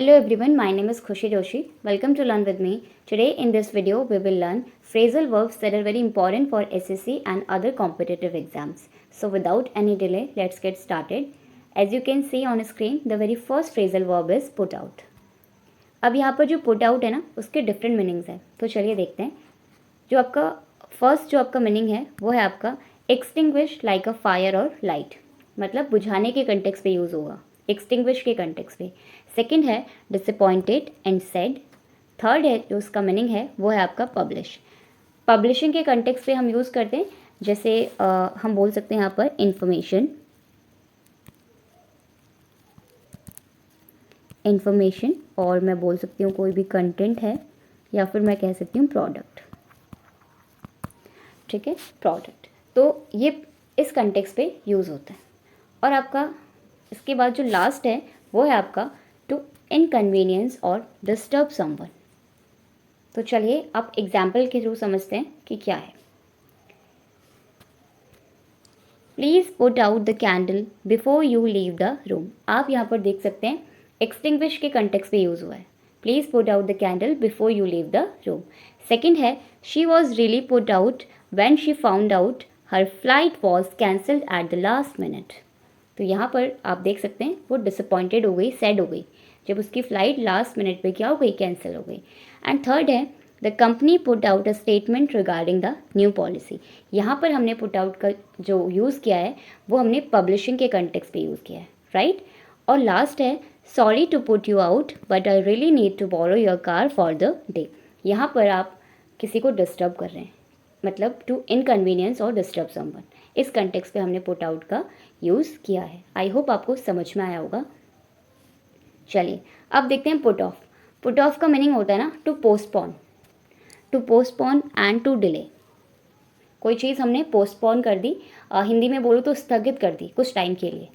Hello everyone, my name is Khushi Joshi. Welcome to Learn with me. Today in this video we will learn phrasal verbs that are very important for SSC and other competitive exams. So without any delay, let's get started. As you can see on screen, the very first phrasal verb is put out. अब यहाँ पर जो put out है ना, उसके different meanings है. तो चलिए देखते हैं. जो आपका फर्स्ट मीनिंग है वो है आपका extinguish like a fire or light. मतलब बुझाने के कंटेक्स्ट पे यूज़ होगा, एक्सटिंग्विश के कंटेक्स्ट पे. सेकंड है डिसअपॉइंटेड एंड सैड. थर्ड है जो उसका मीनिंग है वो है आपका पब्लिश. पब्लिशिंग के कंटेक्स्ट पे हम यूज़ करते हैं, जैसे हम बोल सकते हैं यहाँ पर इंफॉर्मेशन और मैं बोल सकती हूँ कोई भी कंटेंट है, या फिर मैं कह सकती हूँ प्रोडक्ट. ठीक है, प्रोडक्ट. तो ये इस कंटेक्स्ट पे यूज़ होता है. और आपका इसके बाद जो लास्ट है वो है आपका टू इनकन्वीनियंस और डिस्टर्ब समवन. तो चलिए आप एग्जाम्पल के थ्रू समझते हैं कि क्या है. Please put out the candle before you leave the room. आप यहाँ पर देख सकते हैं एक्सटिंग्विश के कंटेक्स्ट पे यूज़ हुआ है. Please put out the candle before you leave the room. Second है she was really put out when she found out her flight was cancelled at the last minute. तो यहाँ पर आप देख सकते हैं वो डिसअपॉइंटेड हो गई, सैड हो गई जब उसकी फ़्लाइट लास्ट मिनट पे क्या हो गई, कैंसिल हो गई. एंड थर्ड है the company put out a statement regarding the new policy. यहाँ पर हमने पुट आउट का जो यूज़ किया है वो हमने पब्लिशिंग के कंटेक्स्ट पे यूज़ किया है, राइट. और लास्ट है sorry to put you out but I really need to borrow your car for the day. यहाँ पर आप किसी को डिस्टर्ब कर रहे हैं, मतलब टू इनकन्वीनियंस और डिस्टर्ब समवन. इस कंटेक्स्ट पे हमने पुट आउट का यूज़ किया है. आई होप आपको समझ में आया होगा. चलिए अब देखते हैं पुट ऑफ. पुट ऑफ का मीनिंग होता है ना to postpone and to delay. कोई चीज़ हमने पोस्टपोन कर दी, हिंदी में बोलो तो स्थगित कर दी कुछ टाइम के लिए.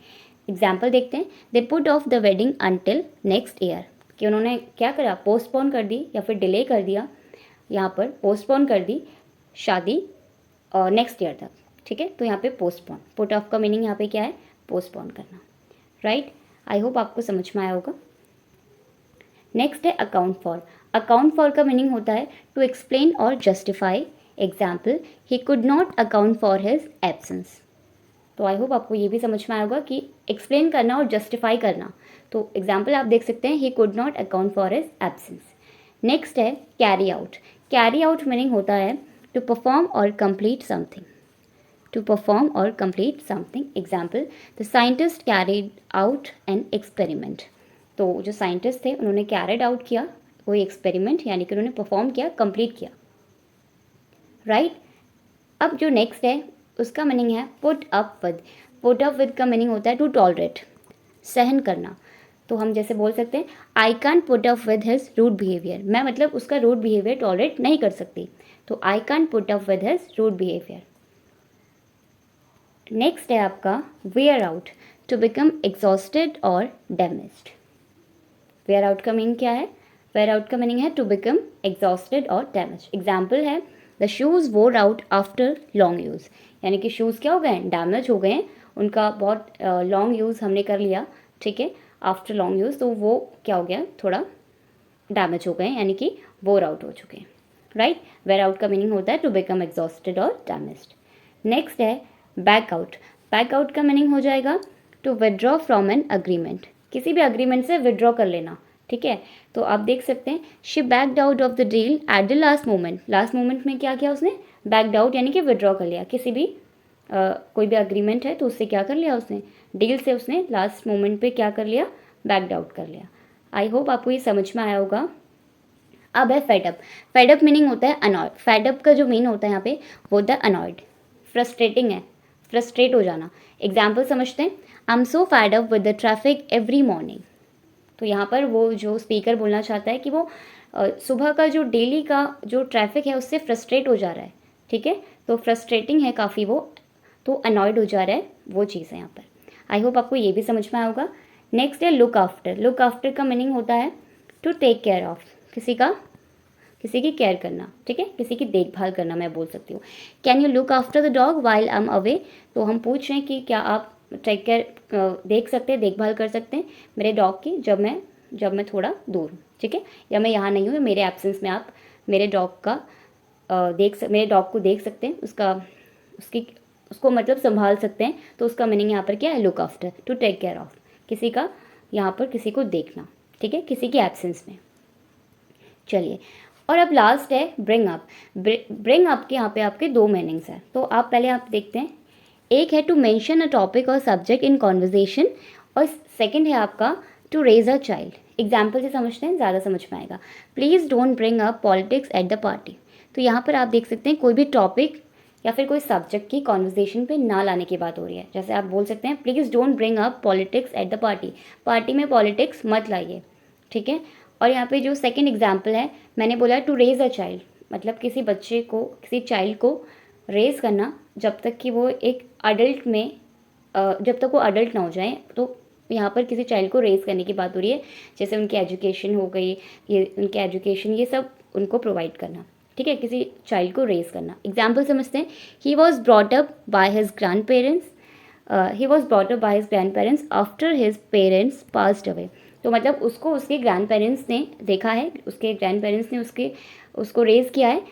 एग्जाम्पल देखते हैं. They put off the wedding until next year. कि उन्होंने क्या करा, पोस्टपोन कर दी या फिर डिले कर दिया. यहाँ पर पोस्टपोन कर दी शादी नेक्स्ट ईयर तक. ठीक है, तो यहाँ पे पोस्टपोन. पुट ऑफ का मीनिंग यहाँ पे क्या है, पोस्टपोन करना, राइट. आई होप आपको समझ में आया होगा. नेक्स्ट है अकाउंट फॉर. अकाउंट फॉर का मीनिंग होता है टू एक्सप्लेन और justify. Example he could not account for his absence. तो आई होप आपको ये भी समझ में आया होगा कि एक्सप्लेन करना और जस्टिफाई करना. तो एग्जाम्पल आप देख सकते हैं he could not account for his absence. Next है carry out. Carry out meaning होता है टू परफॉर्म और complete something. To perform or complete something. Example, the scientist carried out an experiment. तो जो साइंटिस्ट थे उन्होंने कैरिड आउट किया कोई एक्सपेरिमेंट, यानी कि उन्होंने परफॉर्म किया, कंप्लीट किया, राइट. अब जो नेक्स्ट है उसका मीनिंग है put up with. Put up with का मीनिंग होता है टू टॉलरेट, सहन करना. तो हम जैसे बोल सकते हैं I can't put up with his rude behaviour. मैं मतलब उसका रूड बिहेवियर टॉलरेट नहीं कर सकती, तो I can't put up with his rude behaviour. Next है आपका wear out. To become exhausted और डैमेज्ड. वेयर आउट का मीनिंग क्या है, वेयर आउट का मीनिंग है टू बिकम एग्जॉस्टेड और डैमेज्ड. एग्जाम्पल है the shoes wore out after long use. यानी कि शूज़ क्या हो गए हैं, डैमेज हो गए हैं, उनका बहुत लॉन्ग यूज़ हमने कर लिया. ठीक है, आफ्टर लॉन्ग यूज़, तो वो क्या हो गया, थोड़ा डैमेज हो गए, यानी कि वोर आउट हो चुके हैं, राइट. वेयर आउट का मीनिंग होता है टू बिकम एग्जॉस्टेड और डैमेज्ड. नेक्स्ट है बैक आउट. बैक आउट का मीनिंग हो जाएगा to withdraw from an agreement. किसी भी अग्रीमेंट से विदड्रॉ कर लेना. ठीक है, तो आप देख सकते हैं she backed out of the deal at the last moment. Last moment में क्या किया उसने, बैकड आउट यानी कि विदड्रॉ कर लिया. किसी भी कोई भी अग्रीमेंट है तो उससे क्या कर लिया उसने, डील से उसने लास्ट मोमेंट पे क्या कर लिया, बैकड आउट कर लिया. आई होप आपको ये समझ में आया होगा. अब है फेडअप. फेडअप मीनिंग होता है अनॉयड. फेडअप का जो मीन होता है यहाँ पे वो होता है अनॉयड, फ्रस्ट्रेटिंग है, फ्रस्ट्रेट हो जाना. एग्जाम्पल समझते हैं. I am so fed up with the traffic every morning. तो यहाँ पर वो जो स्पीकर बोलना चाहता है कि वो सुबह का जो डेली का जो ट्रैफिक है उससे फ्रस्ट्रेट हो जा रहा है. ठीक है, तो फ्रस्ट्रेटिंग है काफ़ी वो, तो अनॉयड हो जा रहा है, वो चीज़ है यहाँ पर. आई होप आपको ये भी समझ में आया होगा. नेक्स्ट है लुक आफ्टर. लुक आफ्टर का मीनिंग होता है टू टेक केयर ऑफ. किसी की केयर करना. ठीक है, किसी की देखभाल करना मैं बोल सकती हूँ. Can you look after the dog while I am away. तो हम पूछ रहे हैं कि क्या आप टेक केयर देख सकते हैं, देखभाल कर सकते हैं मेरे डॉग की जब मैं जब मैं थोड़ा दूर हूँ, ठीक है, या मैं यहाँ नहीं हूँ, मेरे एब्सेंस में आप मेरे डॉग का मेरे डॉग को देख सकते हैं, उसको मतलब संभाल सकते हैं। तो उसका मीनिंग यहाँ पर क्या है, look after, to take care of, किसी का यहाँ पर किसी को देखना, ठीक है, किसी की एब्सेंस में। चलिए, और अब लास्ट है ब्रिंग अप। ब्रिंग अप के यहाँ पे आपके दो मीनिंग्स हैं, तो आप पहले आप देखते हैं। एक है टू मेंशन अ टॉपिक और सब्जेक्ट इन कॉन्वर्जेशन, और सेकंड है आपका to raise a child. Example से समझते हैं, ज़्यादा समझ में आएगा। Please don't bring up politics at the party. तो यहाँ पर आप देख सकते हैं कोई भी टॉपिक या फिर कोई सब्जेक्ट की कॉन्वर्जेशन पे ना लाने की बात हो रही है। जैसे आप बोल सकते हैं please don't bring up politics at the party, party में पॉलिटिक्स मत लाइए, ठीक है। और यहाँ पे जो सेकंड एग्जाम्पल है, मैंने बोला टू रेज अ चाइल्ड, मतलब किसी बच्चे को, किसी चाइल्ड को रेज करना जब तक कि वो एक अडल्ट में जब तक वो अडल्ट ना हो जाए। तो यहाँ पर किसी चाइल्ड को रेज करने की बात हो रही है, जैसे उनकी एजुकेशन हो गई, ये उनकी एजुकेशन, ये सब उनको प्रोवाइड करना, ठीक है, किसी चाइल्ड को रेज करना। एग्जाम्पल समझते हैं। He was brought up by his grand parents after his parents passed away. तो मतलब उसको उसके ग्रैंड पेरेंट्स ने देखा है, उसके ग्रैंड पेरेंट्स ने उसको रेज़ किया है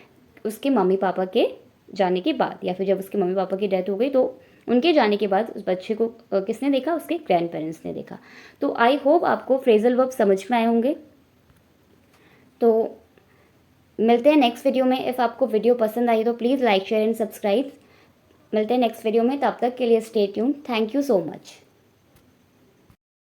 उसके मम्मी पापा के जाने के बाद, या फिर जब उसके मम्मी पापा की डेथ हो गई तो उनके जाने के बाद उस बच्चे को किसने देखा, उसके ग्रैंड पेरेंट्स ने देखा। तो आई होप आपको फ्रेजल वर्ब समझ में आए होंगे। तो मिलते हैं नेक्स्ट वीडियो में। इफ़ आपको वीडियो पसंद आई तो please like share and subscribe. मिलते हैं नेक्स्ट वीडियो में, तब तक के लिए stay tuned. Thank you so much.